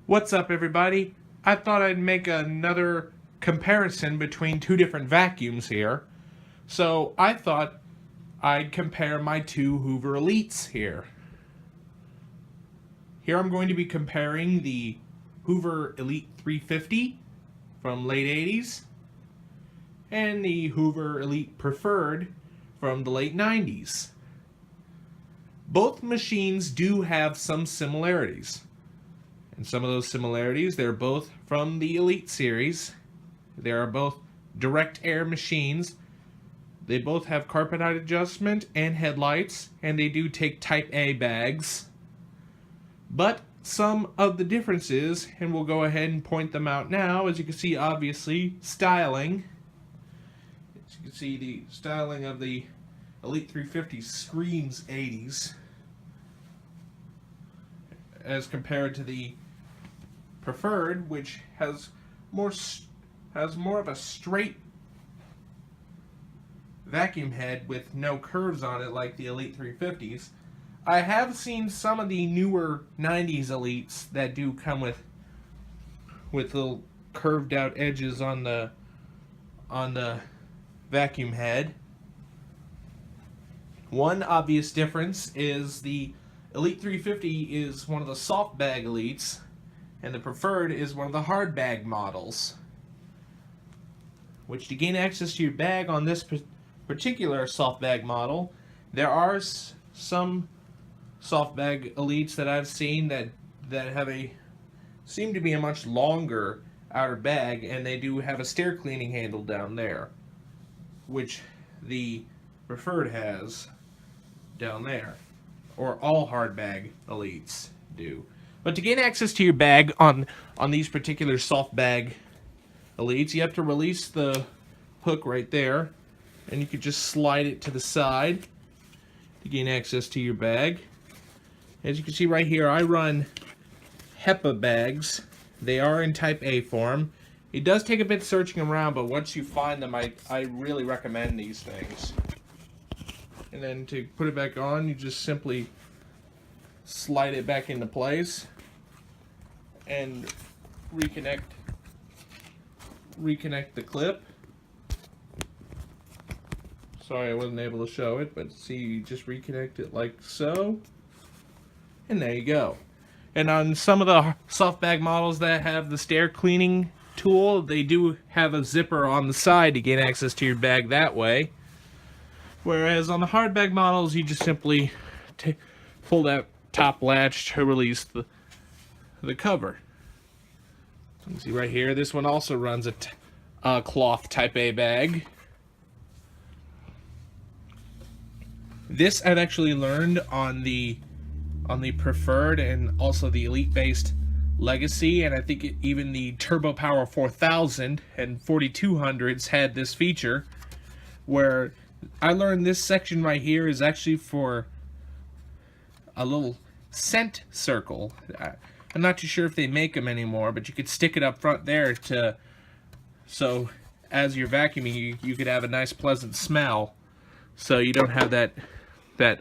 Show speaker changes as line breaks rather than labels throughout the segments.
What's up, everybody? I thought I'd make another comparison between two different vacuums here. So I thought I'd compare my two Hoover Elites here. Here I'm going to be comparing the Hoover Elite 350 from late 80s and the Hoover Elite Preferred from the late 90s. Both machines do have some similarities. And some of those similarities, they're both from the Elite series. They are both direct air machines. They both have carpet height adjustment and headlights, and they do take Type A bags. But some of the differences, and we'll go ahead and point them out now, as you can see, obviously, styling. As you can see, the styling of the Elite 350 screams 80s as compared to the Preferred, which has more of a straight vacuum head with no curves on it like the Elite 350s. I have seen some of the newer 90s Elites that do come with little curved out edges on the vacuum head. One obvious difference is the Elite 350 is one of the soft bag Elites, and the Preferred is one of the hard bag models. Which, to gain access to your bag on this particular soft bag model, there are some soft bag Elites that I've seen that seem to be a much longer outer bag, and they do have a stair cleaning handle down there, which the Preferred has down there, or all hard bag Elites do. But to gain access to your bag on these particular soft bag Elites, you have to release the hook right there, and you can just slide it to the side to gain access to your bag. As you can see right here, I run HEPA bags. They are in Type A form. It does take a bit searching around, but once you find them, I really recommend these things. And then to put it back on, you just simply slide it back into place and reconnect the clip. Sorry I wasn't able to show it, but see, you just reconnect it like so, and there you go. And on some of the soft bag models that have the stair cleaning tool, they do have a zipper on the side to gain access to your bag that way. Whereas on the hard bag models, you just simply pull that top latch to release the cover. You can see right here, this one also runs a cloth Type A bag. This I've actually learned on the Preferred and also the Elite based Legacy, and I think even the Turbo Power 4000 and 4200s had this feature, where I learned this section right here is actually for a little scent circle. I'm not too sure if they make them anymore, but you could stick it up front there so as you're vacuuming, you could have a nice pleasant smell, so you don't have that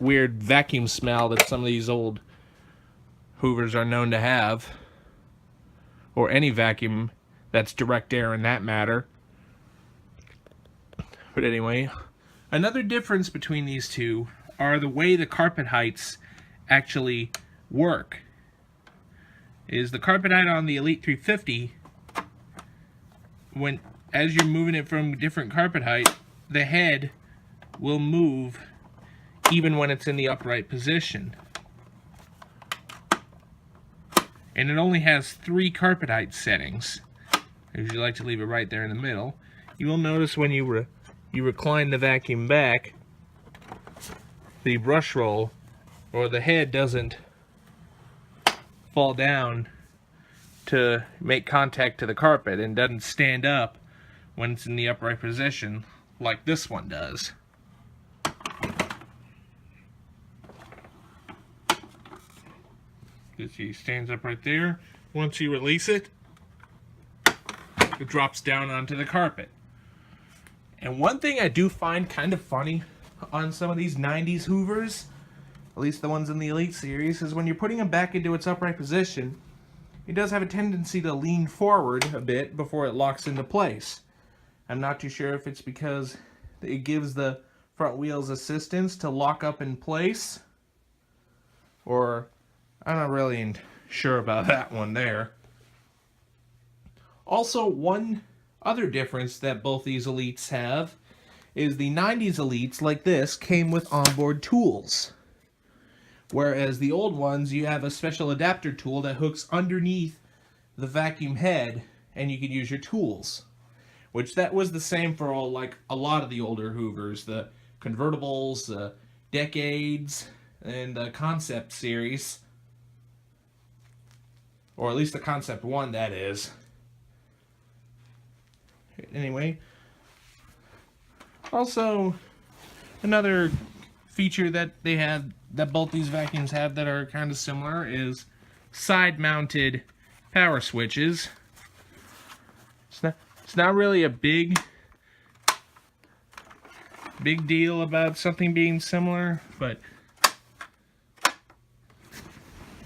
weird vacuum smell that some of these old Hoovers are known to have, or any vacuum that's direct air in that matter. But anyway, another difference between these two are the way the carpet heights actually work. Is the carpet height on the Elite 350, as you're moving it from different carpet height, the head will move even when it's in the upright position. And it only has 3 carpet height settings. If you like to leave it right there in the middle, you will notice when you recline the vacuum back, the brush roll or the head doesn't fall down to make contact to the carpet and doesn't stand up when it's in the upright position like this one does. He stands up right there. Once you release it, it drops down onto the carpet. And one thing I do find kind of funny on some of these 90s Hoovers, at least the ones in the Elite series, is when you're putting them back into its upright position, it does have a tendency to lean forward a bit before it locks into place. I'm not too sure if it's because it gives the front wheels assistance to lock up in place, or I'm not really sure about that one there. Also, one other difference that both these Elites have is the 90s Elites, like this, came with onboard tools. Whereas the old ones, you have a special adapter tool that hooks underneath the vacuum head, and you can use your tools. Which that was the same for all, like a lot of the older Hoovers, the convertibles, the Decades, and the Concept series. Or at least the Concept 1, that is. Anyway, also another feature that they have, that both these vacuums have, that are kind of similar, is side-mounted power switches. It's not really a big deal about something being similar, but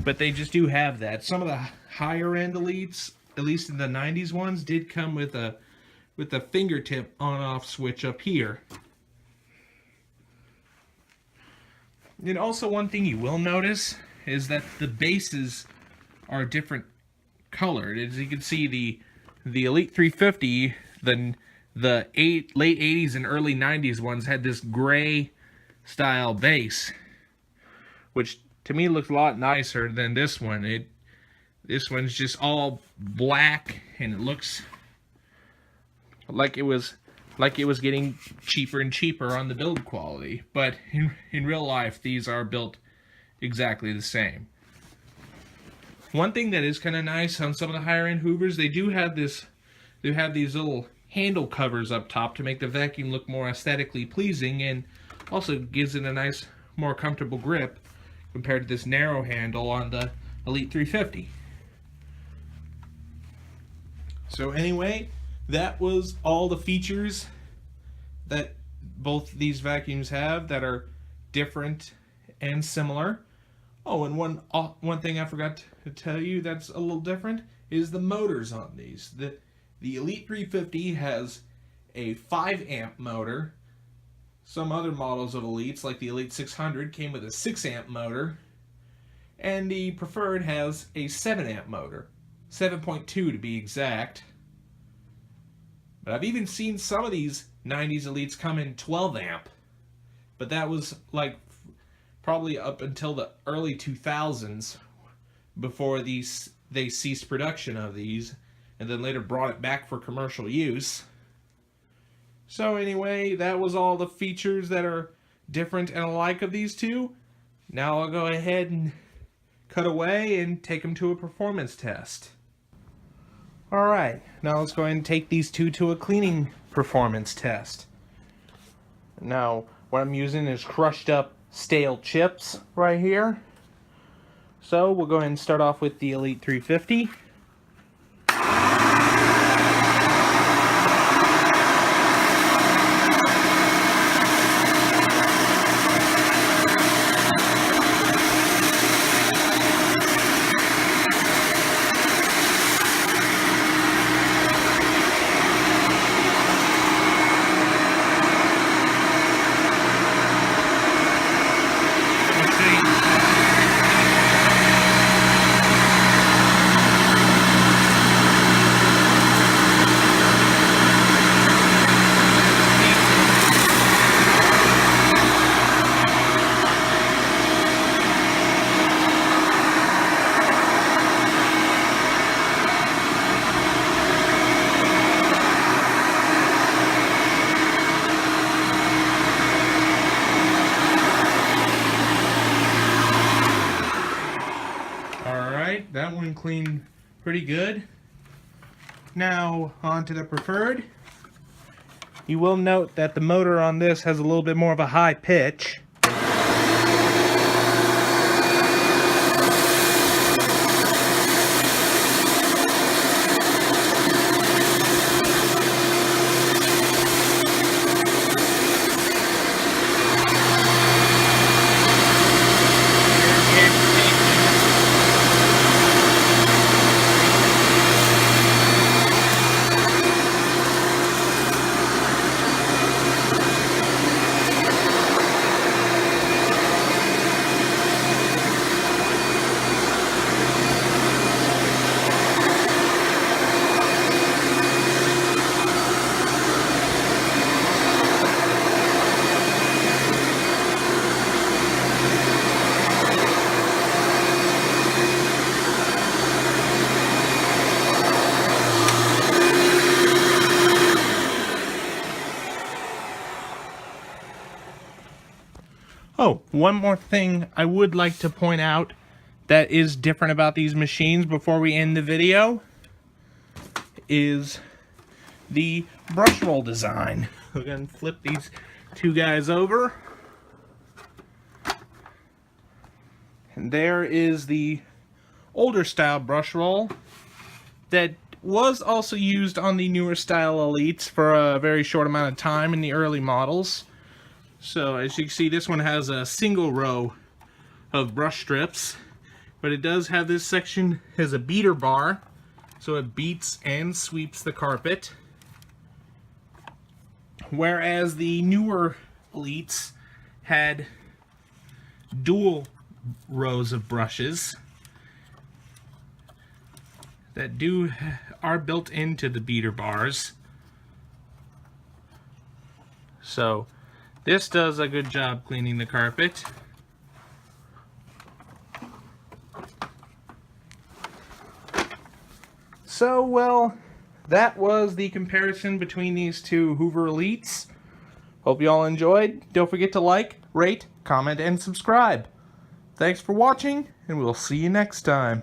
they just do have that. Some of the higher end Elites, at least in the 90s ones, did come with a fingertip on-off switch up here. And also, one thing you will notice is that the bases are different colored. As you can see, the Elite 350, the late 80s and early 90s ones had this gray style base, which to me looks a lot nicer than this one. This one's just all black, and it looks like it was getting cheaper and cheaper on the build quality. But in real life, these are built exactly the same. One thing that is kind of nice on some of the higher end Hoovers, they have these little handle covers up top to make the vacuum look more aesthetically pleasing, and also gives it a nice, more comfortable grip compared to this narrow handle on the Elite 350. So anyway, that was all the features that both these vacuums have that are different and similar. Oh, and one thing I forgot to tell you that's a little different is the motors on these. The Elite 350 has a 5 amp motor. Some other models of Elites, like the Elite 600, came with a 6 amp motor. And the Preferred has a 7 amp motor. 7.2 to be exact. But I've even seen some of these 90s Elites come in 12 amp. But that was like probably up until the early 2000s before they ceased production of these, and then later brought it back for commercial use. So anyway, that was all the features that are different and alike of these two. Now I'll go ahead and cut away and take them to a performance test. Alright, now let's go ahead and take these two to a cleaning performance test. Now, what I'm using is crushed up stale chips right here. So we'll go ahead and start off with the Elite 350. That one cleaned pretty good. Now on to the Preferred. You will note that the motor on this has a little bit more of a high pitch. One more thing I would like to point out that is different about these machines before we end the video is the brush roll design. We're going to flip these two guys over. And there is the older style brush roll that was also used on the newer style Elites for a very short amount of time in the early models. So as you can see, this one has a single row of brush strips, but it does have this section as a beater bar, so it beats and sweeps the carpet. Whereas the newer Elites had dual rows of brushes that are built into the beater bars. So this does a good job cleaning the carpet. So, well, that was the comparison between these two Hoover Elites. Hope you all enjoyed. Don't forget to like, rate, comment, and subscribe. Thanks for watching, and we'll see you next time.